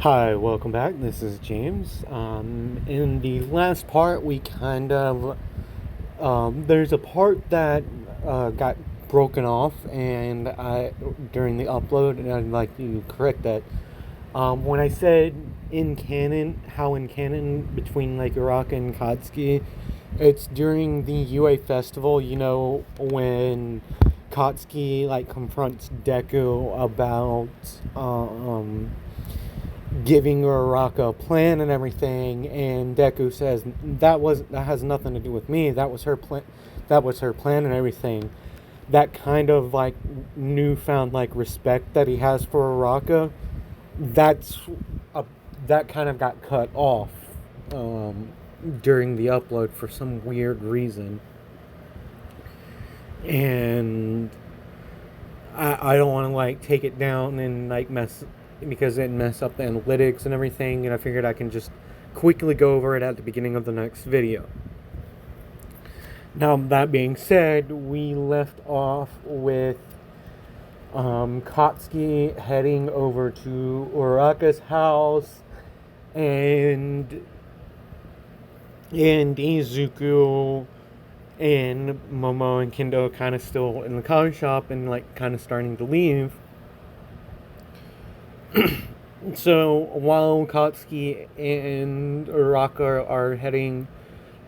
Hi, welcome back. This is James. In the last part, we there's a part that got broken off, and during the upload, and I'd like to correct that. When I said in canon, how in canon between like Uraraka and Katsuki, it's during the UA festival. You know when Katsuki like confronts Deku about giving Uraraka a plan and everything, and Deku says that has nothing to do with me. That was her plan. That was her plan and everything. That kind of like newfound like respect that he has for Uraraka. That's a, that kind of got cut off during the upload for some weird reason, and I don't want to like take it down and like mess because it mess up the analytics and everything, and I figured I can just quickly go over it at the beginning of the next video. Now, that being said, we left off with Katsuki heading over to Uraraka's house, and Izuku and Momo and Kendo kind of still in the coffee shop and like kind of starting to leave. So while Katsuki and Uraraka are heading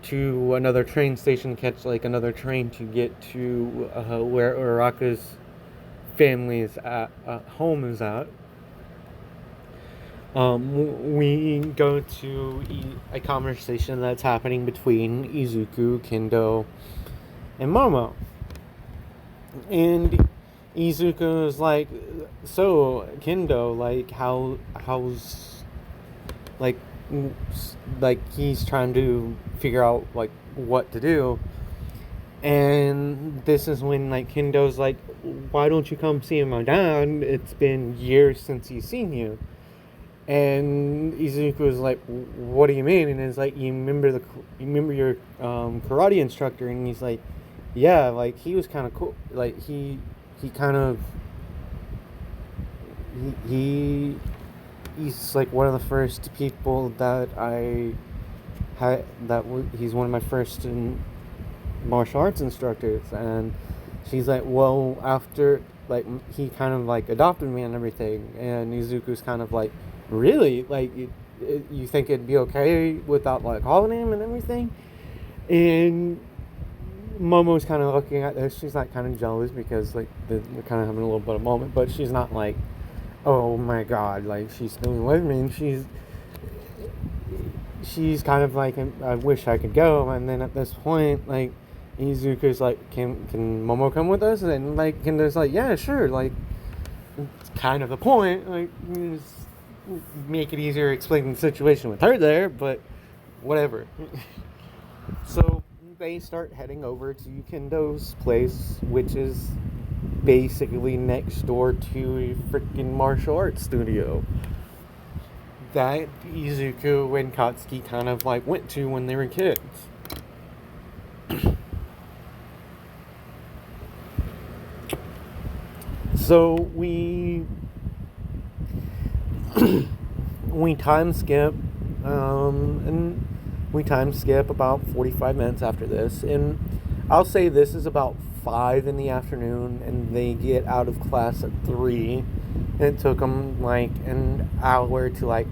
to another train station, catch like another train to get to where Uraraka's family is at, home is at, we go to a conversation that's happening between Izuku, Kendo, and Momo. And Izuku is like, so Kendo, like how's like he's trying to figure out like what to do. And this is when like Kendo's like, why don't you come see my dad? It's been years since he's seen you. And Izuku is like, what do you mean? And it's like, you remember your karate instructor? And he's like, yeah, like he was kind of cool. Like he kind of he's like one of the first people that I had he's one of my first martial arts instructors. And she's like, well, after like he kind of like adopted me and everything. And Izuku's kind of like, really, like you think it'd be okay without like calling him and everything? And Momo's kind of looking at this. She's like kind of jealous because like they're kind of having a little bit of a moment, but she's not like, oh my god, like she's still with me. And she's kind of like, I wish I could go. And then at this point, like Izuku's like, can Momo come with us? And like Kendo's like, yeah, sure. Like it's kind of the point. Like just make it easier explaining the situation with her there, but whatever. So they start heading over to Kendo's place, which is basically next door to a freaking martial arts studio that Izuku and Katsuki kind of like went to when they were kids. So we time skip, and we time skip about 45 minutes after this, and I'll say this is about 5 in the afternoon, and they get out of class at 3, and it took them like an hour to like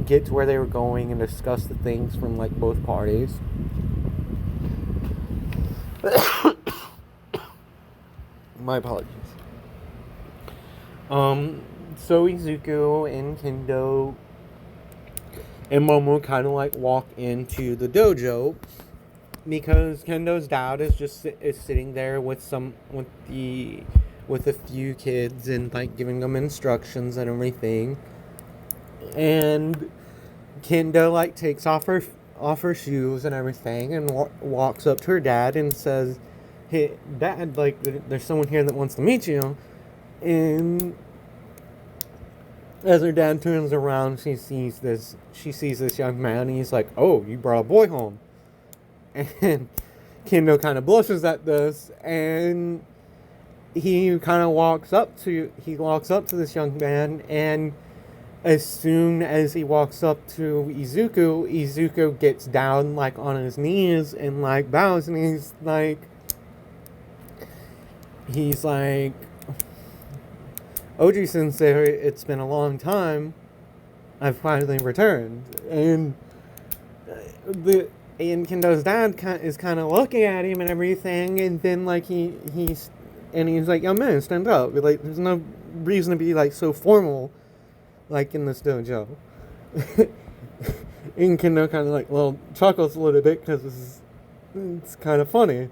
get to where they were going and discuss the things from like both parties. My apologies. So Izuku and Kendo and Momo kind of like walk into the dojo because Kendo's dad is sitting there with a few kids and like giving them instructions and everything. And Kendo like takes off her shoes and everything and walks up to her dad and says, "Hey, Dad, like there's someone here that wants to meet you." And as her dad turns around, she sees this young man, and he's like, "Oh, you brought a boy home." And Kendo kind of blushes at this, and he walks up to this young man, and as soon as he walks up to Izuku gets down like on his knees and like bows, and he's like, Oji Sensei, it's been a long time. I've finally returned, and Kendo's dad is kind of looking at him and everything, and then like he's like, "Yo, man, stand up!" Like, there's no reason to be like so formal, like in this dojo. And Kendo kind of like, well, chuckles a little bit because it's kind of funny.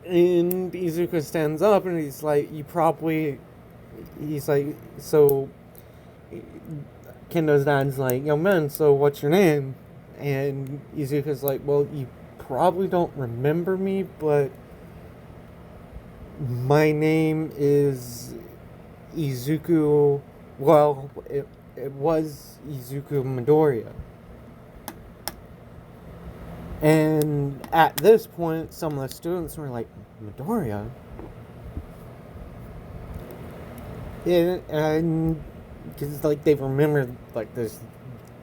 And Izuku stands up and he's like, so Kendo's dad's like, "Yo, man, so what's your name?" And Izuku's like, "Well, you probably don't remember me, but my name is Izuku." Well, it was Izuku Midoriya. And at this point, some of the students were like, "Midoriya?" Yeah, and because like they remember like this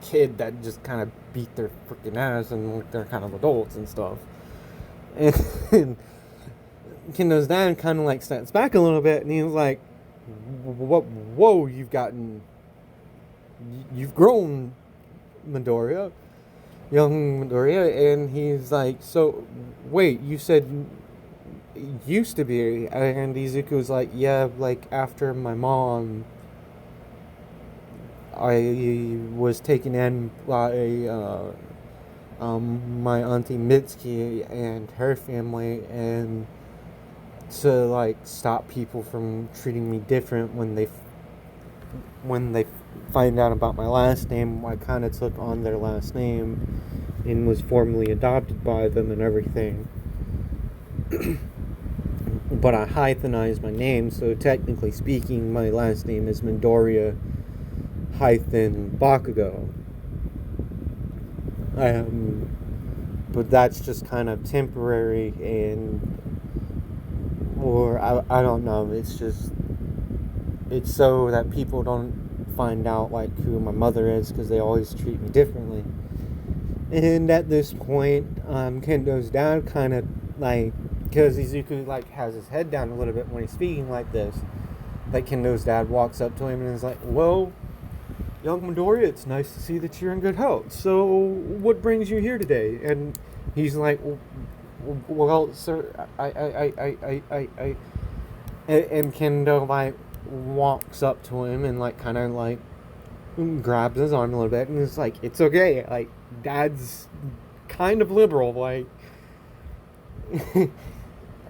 kid that just kind of beat their freaking ass, and like, they're kind of adults and stuff. And Kendo's dad kind of like steps back a little bit, and he's like, Whoa, you've grown, Midoriya, young Midoriya." And he's like, "So, wait, you said used to be?" And Izuku's like, "Yeah, like after my mom, I was taken in by my auntie Mitsuki and her family, and to like stop people from treating me different when they find out about my last name, I kind of took on their last name and was formally adopted by them and everything." But I hyphenized my name, so technically speaking, my last name is Midoriya Bakugo. But that's just kind of temporary, or I don't know, it's so that people don't find out like who my mother is, because they always treat me differently. And at this point, Kendo's dad kind of like, because Izuku like has his head down a little bit when he's speaking like this, like Kendo's dad walks up to him and is like, "Well, young Midoriya, it's nice to see that you're in good health. So, what brings you here today?" And he's like, "Well, sir, I," and Kendo like walks up to him and like kind of like grabs his arm a little bit, and is like, "It's okay, like Dad's kind of liberal, like."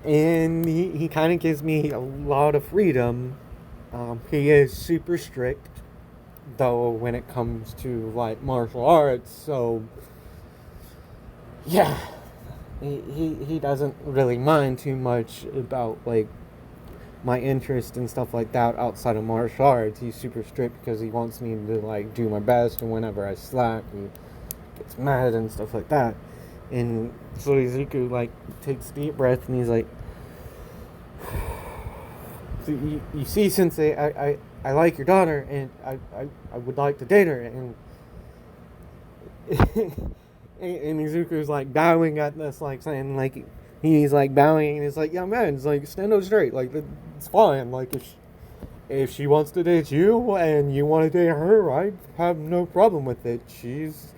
And he kind of gives me a lot of freedom. He is super strict, though, when it comes to like martial arts, so yeah, he doesn't really mind too much about like my interest and stuff like that outside of martial arts. He's super strict because he wants me to like do my best, and whenever I slack, he gets mad and stuff like that. And so Izuku like takes a deep breath, and he's like, "So you see, Sensei, I like your daughter, and I would like to date her." And and Izuku's like bowing at this, like saying like, he's like bowing, and he's like, "Yeah, man, it's like, stand up straight, like it's fine, like if she wants to date you and you want to date her, I have no problem with it. She's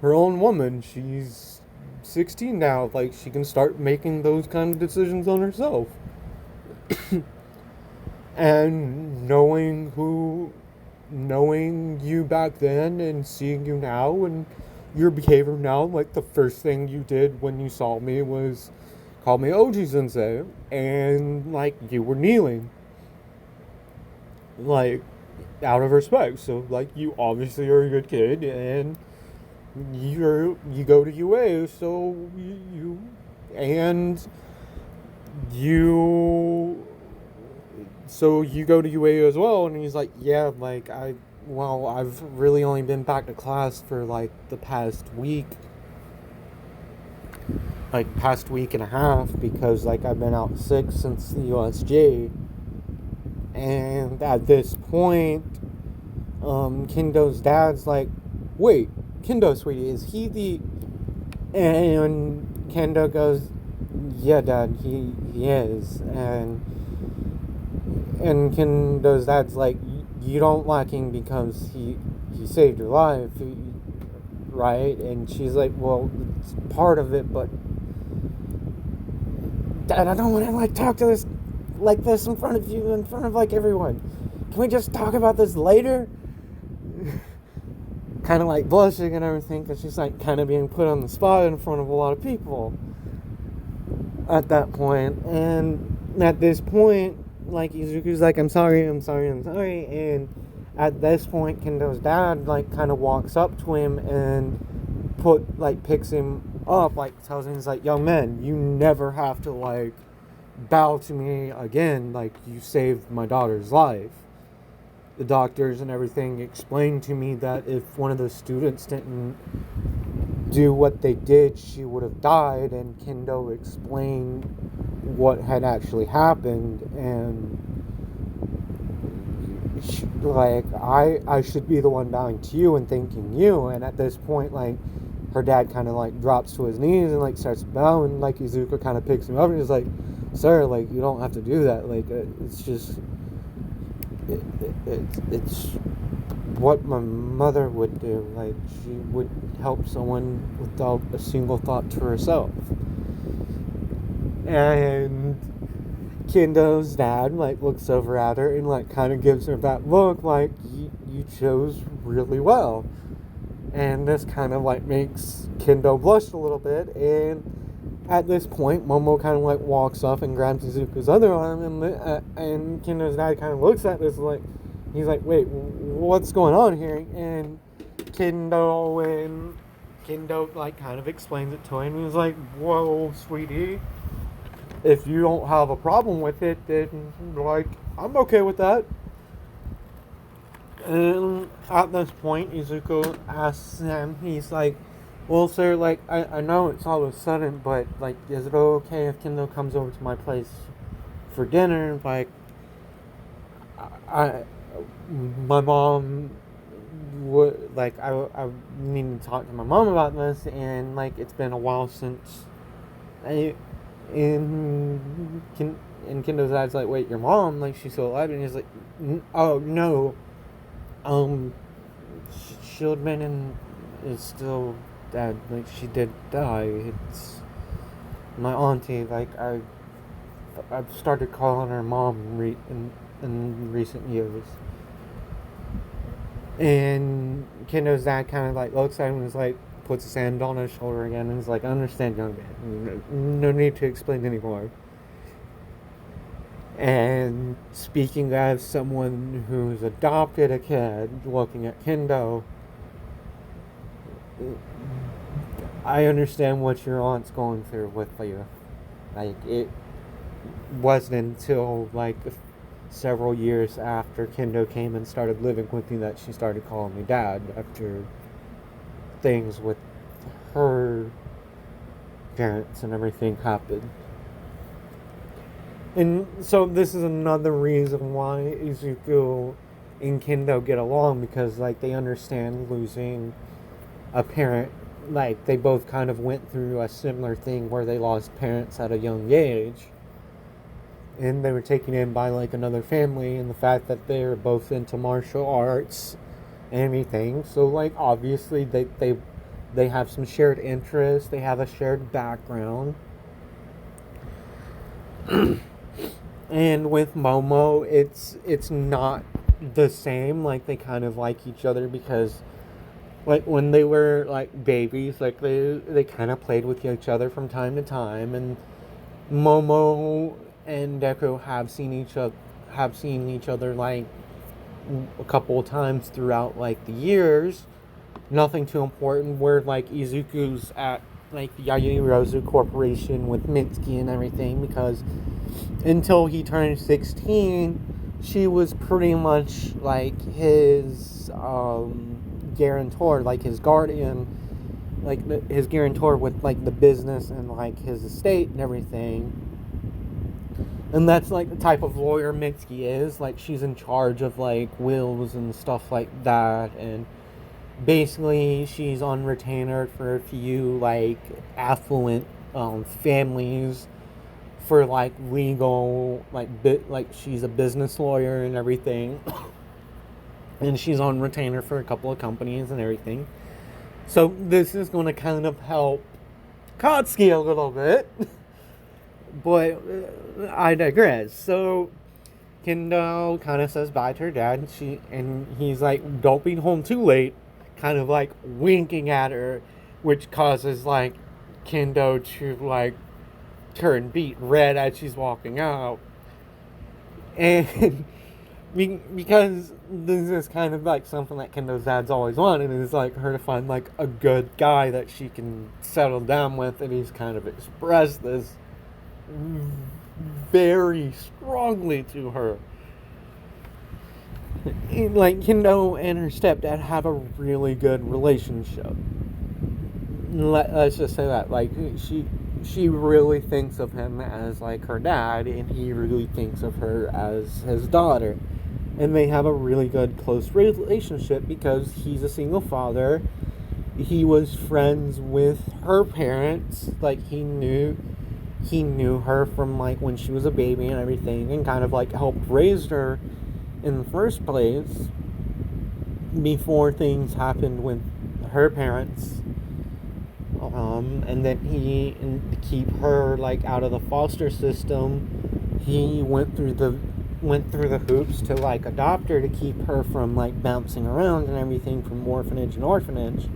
her own woman. She's 16 now, like she can start making those kind of decisions on herself." And knowing you back then and seeing you now and your behavior now, like the first thing you did when you saw me was call me Oji Sensei, and like you were kneeling, like out of respect. So like you obviously are a good kid, and you go to UA, so you go to UA as well. And he's like, "Yeah, like I've really only been back to class for like the past week and a half, because like I've been out sick since the USJ. And at this point, Kendo's dad's like, wait, Kendo, sweetie, is he the... And Kendo goes, yeah, Dad, he is. And Kendo's dad's like, you don't like him because he saved your life, right? And she's like, well, it's part of it, but Dad, I don't want to like talk to this like this in front of you, in front of like everyone. Can we just talk about this later? Kind of like blushing and everything, because she's like kind of being put on the spot in front of a lot of people at that point. And at this point, like, Izuku's like, I'm sorry. And at this point, Kendo's dad like kind of walks up to him and picks him up, like tells him, he's like, young man, you never have to like bow to me again, like, you saved my daughter's life. The doctors and everything explained to me that if one of the students didn't do what they did, she would have died. And Kendo explained what had actually happened, and like, I should be the one bowing to you and thanking you. And at this point, like, her dad kind of like drops to his knees and like starts bowing. Like, Izuku kind of picks him up and is like, sir, like, you don't have to do that. Like, it's just it's what my mother would do. Like, she would help someone without a single thought to herself. And Kendo's dad like looks over at her and like kind of gives her that look like, you chose really well. And this kind of like makes Kendo blush a little bit. And at this point, Momo kind of like walks up and grabs Izuku's other arm, and Kendo's dad kind of looks at this like, he's like, wait, what's going on here? And Kendo like kind of explains it to him. He's like, whoa, sweetie, if you don't have a problem with it, then like, I'm okay with that. And at this point, Izuku asks him, he's like, well, sir, like, I know it's all of a sudden, but, like, is it okay if Kendo comes over to my place for dinner? Like, my mom would, like, I need to talk to my mom about this, and, like, it's been a while since and Kendo's dad's like, wait, your mom, like, she's still alive? And he's like, oh, no, Shieldman is still dead. Like, she did die. It's my auntie. Like, I've started calling her mom in recent years. And Kendo's dad kind of like looks at him and is like, puts his hand on his shoulder again and is like, I understand, young man. No need to explain anymore. And speaking as someone who's adopted a kid, looking at Kendo, I understand what your aunt's going through with you. Like, it wasn't until like several years after Kendo came and started living with me that she started calling me dad, after things with her parents and everything happened. And so this is another reason why Izuku and Kendo get along, because like they understand losing a parent. Like, they both kind of went through a similar thing where they lost parents at a young age, and they were taken in by like another family, and the fact that they're both into martial arts and everything, so like obviously they have some shared interests, they have a shared background. And with Momo, it's not the same. Like, they kind of like each other because, like, when they were like babies, like they kind of played with each other from time to time, and Momo and Deku have seen each other like a couple of times throughout like the years. Nothing too important. Where like Izuku's at like the Yaoyorozu Corporation with Mitsuki and everything, because until he turned 16, she was pretty much like his guarantor, like his guardian, like his guarantor with like the business and like his estate and everything. And that's, like, the type of lawyer Mitsuki is. Like, she's in charge of, like, wills and stuff like that. And basically, she's on retainer for a few, like, affluent families for, like, legal, like, she's a business lawyer and everything. And she's on retainer for a couple of companies and everything. So this is going to kind of help Katsuki a little bit. But I digress. So Kendo kind of says bye to her dad, and he's like, "Don't be home too late," kind of like winking at her, which causes like Kendo to like turn beet red as she's walking out, and because this is kind of like something that Kendo's dad's always wanted, is like her to find like a good guy that she can settle down with, and he's kind of expressed this very strongly to her. Like, Kendo and her stepdad have a really good relationship. Let's just say that. Like, she really thinks of him as, like, her dad, and he really thinks of her as his daughter. And they have a really good, close relationship because he's a single father. He was friends with her parents. Like, he knew her from, like, when she was a baby and everything, and kind of, like, helped raise her in the first place before things happened with her parents. And then to keep her, like, out of the foster system, he went through the hoops to, like, adopt her, to keep her from, like, bouncing around and everything from orphanage and orphanage.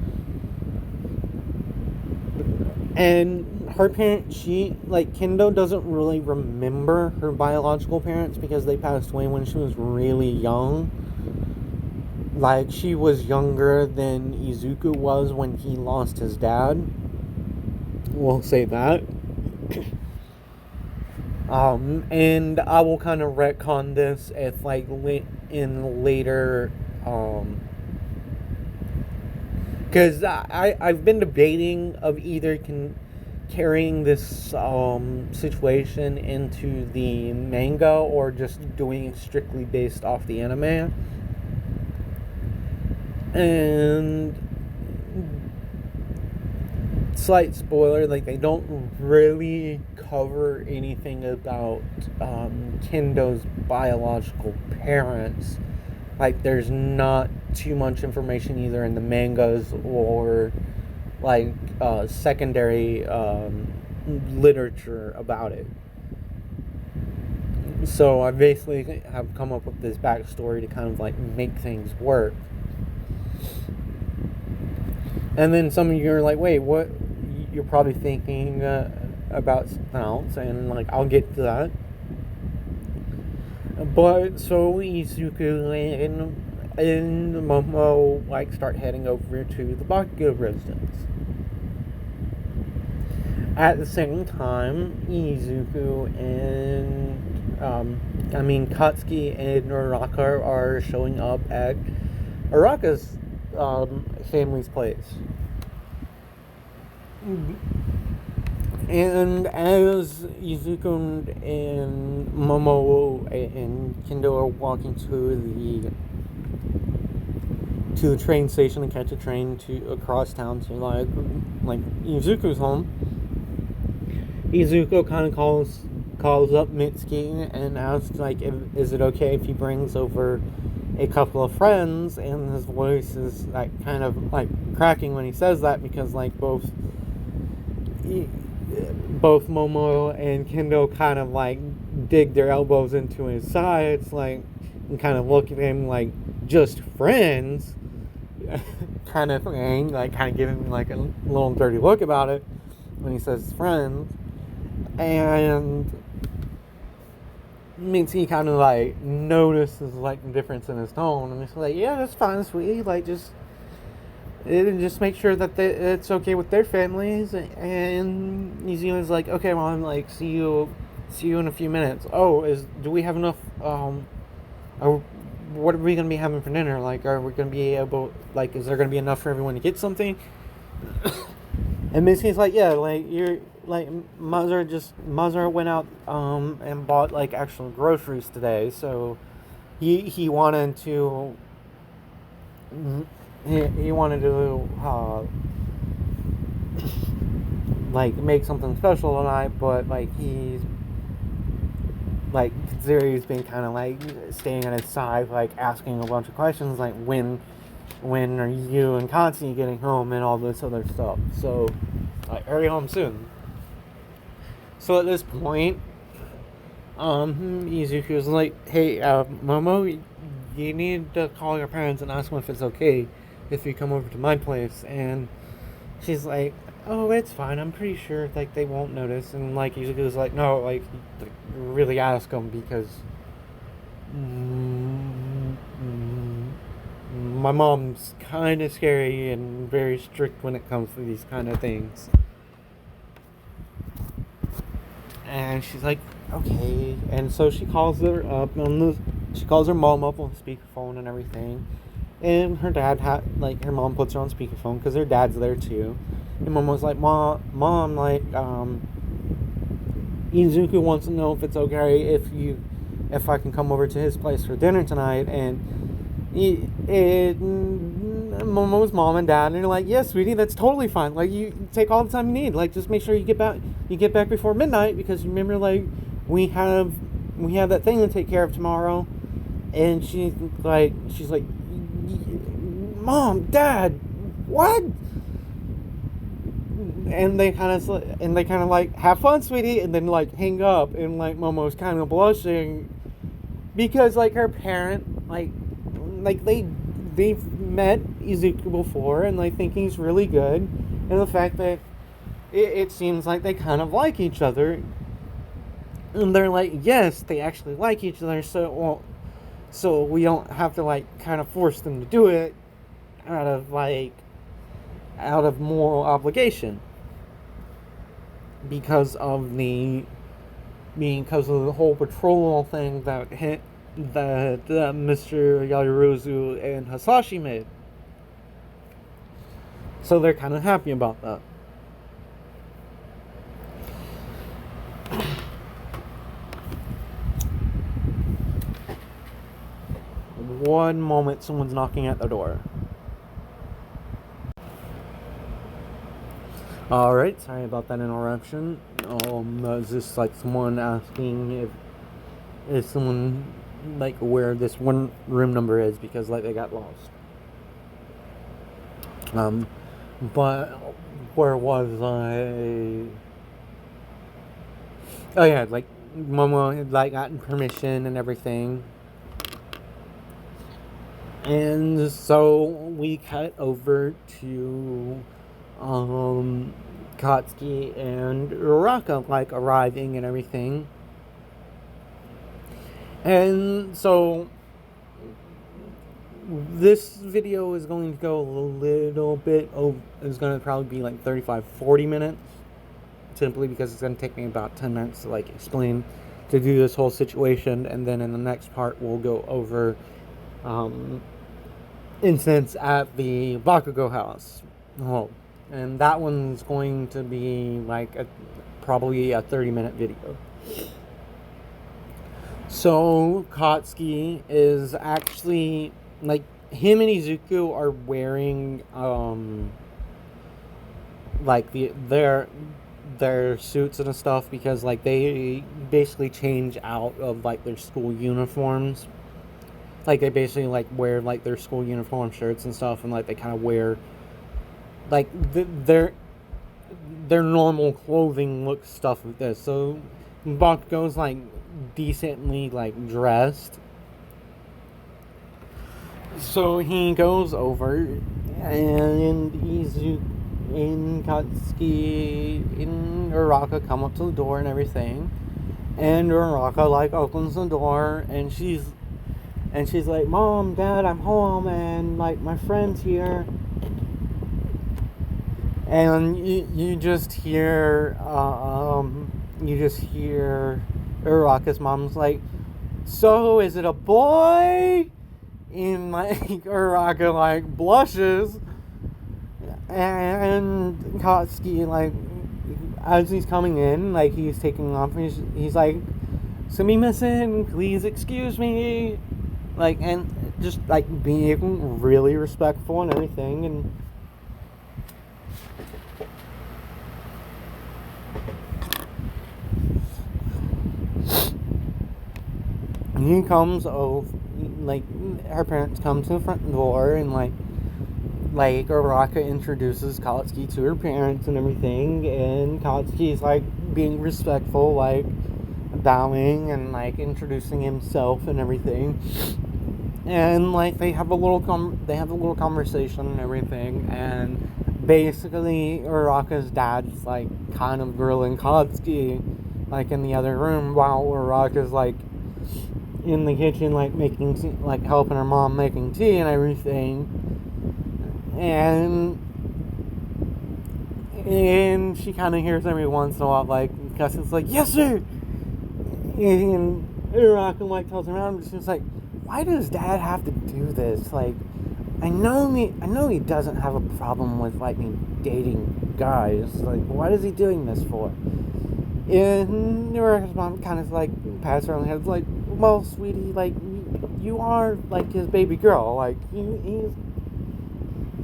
And her parents, Kendo doesn't really remember her biological parents because they passed away when she was really young. Like, she was younger than Izuku was when he lost his dad. We'll say that. And I will kind of retcon this if, like, in later, because I've been debating of either carrying this situation into the manga or just doing it strictly based off the anime. And slight spoiler, like, they don't really cover anything about Kendo's biological parents. Like, there's not too much information either in the mangas or, like, secondary literature about it. So I basically have come up with this backstory to kind of, like, make things work. And then some of you are like, wait, what? You're probably thinking about something else, and, like, I'll get to that. But so Izuku and Momo, like, start heading over to the Bakugo residence. At the same time, Izuku and Katsuki and Uraraka are showing up at Uraraka's family's place. And as Izuku and Momo and Kendo are walking to the train station and catch a train across town to like Izuku's home, Izuku kind of calls up Mitsuki and asks, like, is it okay if he brings over a couple of friends? And his voice is, like, kind of, like, cracking when he says that, because, like, both Momo and Kendo kind of, like, dig their elbows into his sides, like, and kind of look at him like, just friends, kind of thing, like, kind of giving him, like, a little dirty look about it when he says friends. And Mitsuki kind of, like, notices, like, the difference in his tone, and he's like, yeah, that's fine, sweetie, like, just make sure that it's okay with their families. And he's like, okay, well, I'm like, see you in a few minutes. Oh, do we have enough, what are we going to be having for dinner? Like, are we going to be able, like, is there going to be enough for everyone to get something? And Mitsuki's like, yeah, like, like Mother went out and bought like actual groceries today, so he wanted to he wanted to like make something special tonight, but like he's like Zuri's been kind of like staying on his side, like asking a bunch of questions, like when are you and Katsuki getting home and all this other stuff. So like hurry home soon. So at this point, Izuku's like, hey, Momo, you need to call your parents and ask them if it's okay if you come over to my place. And she's like, oh, it's fine. I'm pretty sure like they won't notice. And like Izuku's like, no, like really ask them because my mom's kind of scary and very strict when it comes to these kind of things. And she's like, okay. And so she calls her up she calls her mom up on speakerphone and everything. And her dad her mom puts her on speakerphone because her dad's there too. And mom was like, mom, like, Izuku wants to know if it's okay if I can come over to his place for dinner tonight. And Momo's mom and dad, and they're like, yes, sweetie, that's totally fine. Like, you take all the time you need. Like, just make sure you get back before midnight, because remember, like, we have that thing to take care of tomorrow. And she's like, Mom, Dad, what? And they kind of like, have fun, sweetie, and then like hang up. And like Momo's kind of blushing because like her parent, like they've met Izuku before, and they think he's really good, and the fact that it seems like they kind of like each other, and they're like, yes, they actually like each other, so we don't have to like kind of force them to do it out of moral obligation because of the whole betrothal thing that Mr. Yaoyorozu and Hasashi made. So they're kind of happy about that. One moment, someone's knocking at the door. Alright, sorry about that interruption. Is this like someone asking if someone like where this one room number is, because like they got lost. But where was I? Oh yeah, like Momo had like gotten permission and everything. And so we cut over to Katsuki and Uraraka like arriving and everything. And so this video is going to go a little bit over, it's going to probably be like 35-40 minutes, simply because it's going to take me about 10 minutes to like explain, to do this whole situation, and then in the next part we'll go over incidents at the Bakugo house. And that one's going to be like probably a 30-minute video. So Katsuki is actually like, him and Izuku are wearing like their suits and stuff, because like they basically change out of like their school uniforms. Like they basically like wear like their school uniform shirts and stuff, and like they kind of wear like their normal clothing look stuff like this. So Bakugo's like decently like dressed. So he goes over, and Izuku and Katsuki and Uraraka come up to the door and everything. And Uraraka like opens the door, and she's like, Mom, Dad, I'm home, and like my friend's here. And you just hear Uraraka's mom's like, so is it a boy? And like Uraraka like blushes, and Katsuki like as he's coming in, like, he's taking off, he's like, "Sumimasen, please excuse me," like, and just like being really respectful and everything. And he comes over, like, her parents come to the front door, and like Uraraka introduces Katsuki to her parents and everything, and Katsuki's like being respectful, like bowing and like introducing himself and everything. And like they have a little conversation and everything, and basically Uraraka's dad's like kind of grilling Katsuki like in the other room, while Uraraka's like in the kitchen, like making tea, like helping her mom making tea and everything. And she kind of hears every once in a while, like, Custom's like, "Yes, sir!" And Uraraka, like, tells her around, and she's like, "Why does Dad have to do this? Like, I know he doesn't have a problem with, like, me dating guys. Like, why is he doing this for?" And Uraraka's mom kind of, like, pats her on the head, like, "Well, sweetie, like, you are, like, his baby girl. Like,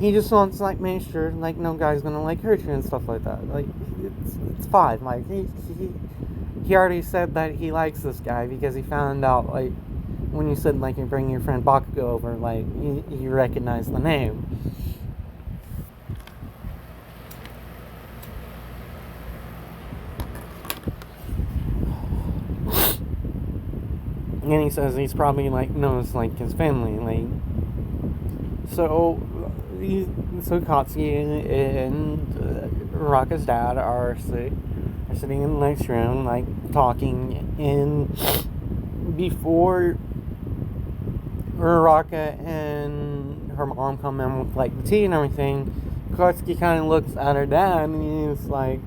he just wants to, like, make sure, like, no guy's gonna, like, hurt you and stuff like that. Like, it's fine. Like, he already said that he likes this guy because he found out, like, when you said, like, you bring your friend Bakugo over, like, he recognized the name." And he says he's probably, like, knows, like, his family, like, so Katsuki and Uraraka's dad are sitting in the next room, like, talking, and before Uraraka and her mom come in with, like, the tea and everything, Katsuki kind of looks at her dad, and he's like,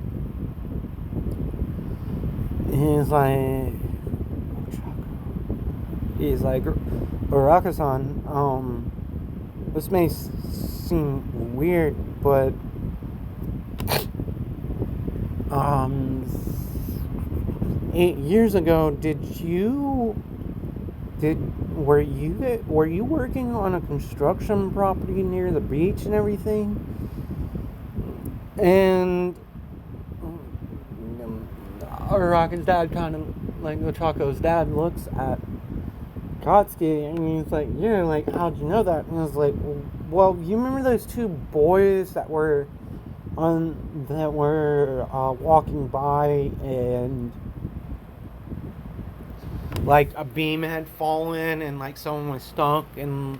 "Uraraka-san, this may seem weird, but, 8 years ago, were you working on a construction property near the beach and everything?" And Uraraka's dad kind of, like, Ochako's dad looks at Katsuki, and he's like, "Yeah, like, how'd you know that?" And I was like, "Well, you remember those 2 boys that were walking by, and like a beam had fallen, and like someone was stuck, and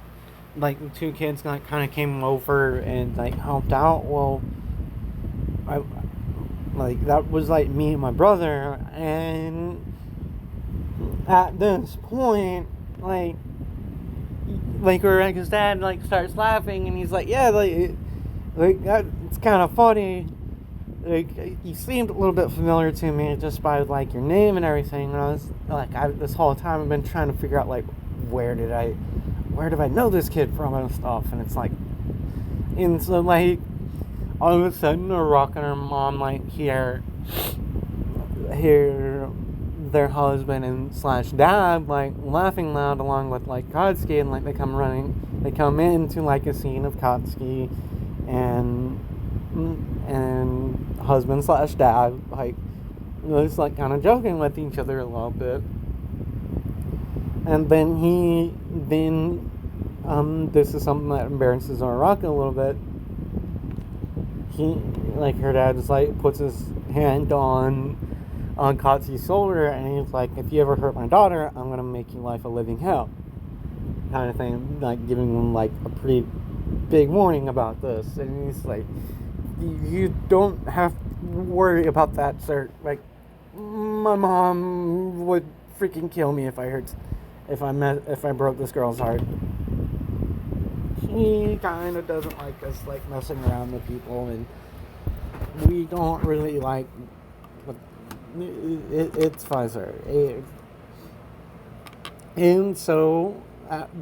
like the 2 kids like kind of came over and like helped out?" Well, that was like me and my brother, and at this point, like his dad, like, starts laughing, and he's like, "Yeah, like that, it's kind of funny. Like, you seemed a little bit familiar to me just by, like, your name and everything." And I was like, this whole time I've been trying to figure out, like, where did I know this kid from and stuff. And it's like, and so, like, all of a sudden, Uraraka and her mom, like, hear their husband and / dad, like, laughing loud along with, like, Katsuki, and like they come into, like, a scene of Katsuki and husband / dad, like, just, like, kind of joking with each other a little bit. And then this is something that embarrasses Uraraka a little bit. Her dad just, like, puts his hand on Katsuki's shoulder, and he's like, "If you ever hurt my daughter, I'm gonna make your life a living hell," kind of thing, like giving him, like, a pretty big warning about this. And he's like, "You don't have to worry about that, sir. Like, my mom would freaking kill me if I broke this girl's heart." He kind of doesn't like us, like, messing around with people, and we don't really like. It's fine, sir. And so,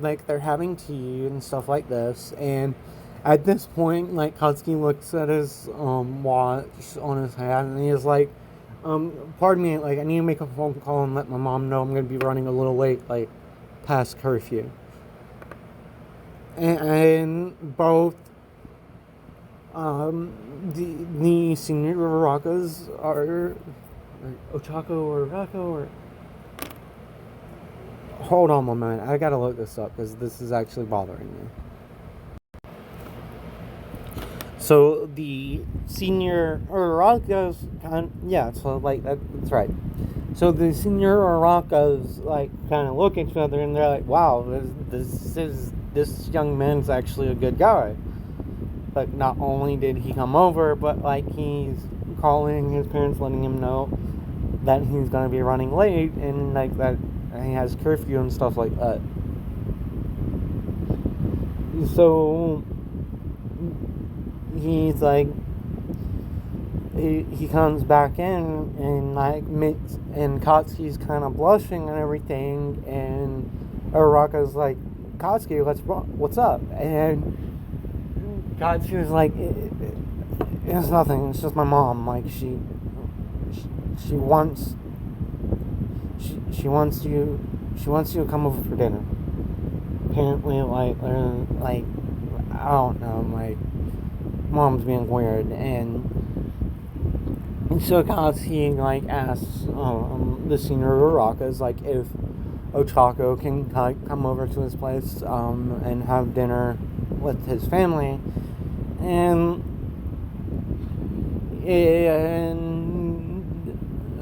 like, they're having tea and stuff like this, and At this point, like, Katsuki looks at his watch on his hand, and he's like, pardon me, like, I need to make a phone call and let my mom know I'm gonna be running a little late, like, past curfew. And both the senior Urarakas are Ochako or Uraraka or... Hold on one minute, I gotta look this up because this is actually bothering me. So the senior Urarakas so like that's right. So the senior Urarakas like kind of look at each other and they're like, wow, this young man's actually a good guy. Like, not only did he come over, but like he's calling his parents, letting him know that he's gonna be running late and like that he has curfew and stuff like that. So he's like, he comes back in and like makes, and Katsuki's kind of blushing and everything, and Uraraka's like, Katsuki, what's up? And Katsuki was like, it's nothing, it's just my mom, like she wants you to come over for dinner. Apparently, like I don't know, like, mom's being weird, and so Katsuki like asks the senior Urarakas like if Ochako can come over to his place and have dinner with his family, and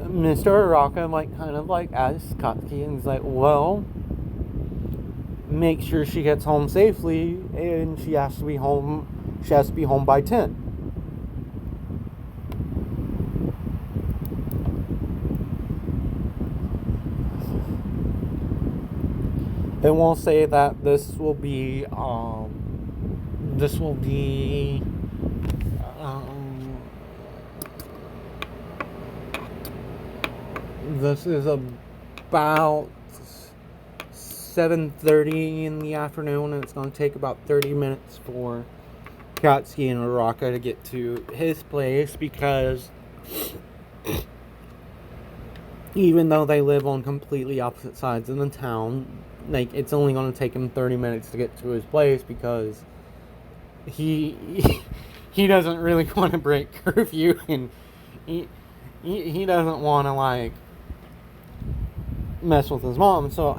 Mr. Uraraka like kind of like asks Katsuki, and he's like, well, make sure she gets home safely, and she has to be home by 10. And we'll say that this is about 7:30 in the afternoon, and it's going to take about 30 minutes for Katsuki and Uraraka to get to his place, because even though they live on completely opposite sides of the town, like, it's only going to take him 30 minutes to get to his place, because he doesn't really want to break curfew, and he doesn't want to like mess with his mom. So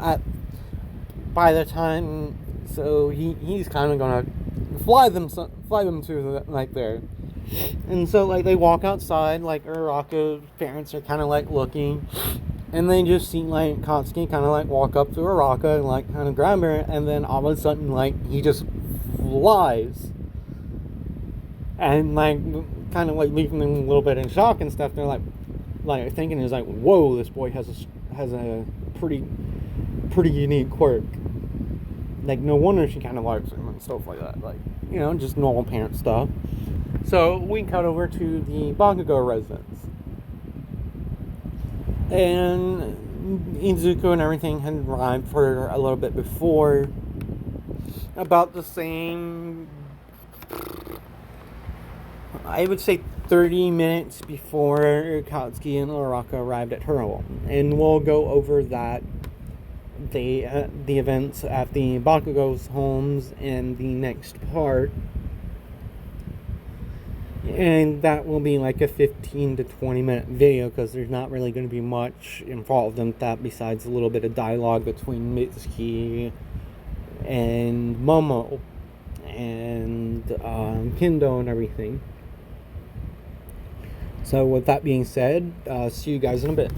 by the time, so he's kind of gonna fly them to like there. And so like they walk outside, like Uraraka's parents are kind of like looking, and they just see like Katsuki kind of like walk up to Uraraka and like kind of grab her, and then all of a sudden like he just flies, and like kind of like leaving them a little bit in shock and stuff. They're like thinking, is like, whoa, this boy has a pretty unique quirk. Like, no wonder she kind of likes him and stuff like that. Like, you know, just normal parent stuff. So we cut over to the Bakugo residence, and Izuku and everything had arrived for a little bit before, about the same, I would say 30 minutes before Katsuki and Uraraka arrived at her home. And we'll go over that, the events at the Bakugo's homes in the next part. And that will be like a 15 to 20 minute video, because there's not really going to be much involved in that besides a little bit of dialogue between Mitsuki and Momo and Kendo and everything. So with that being said, see you guys in a bit.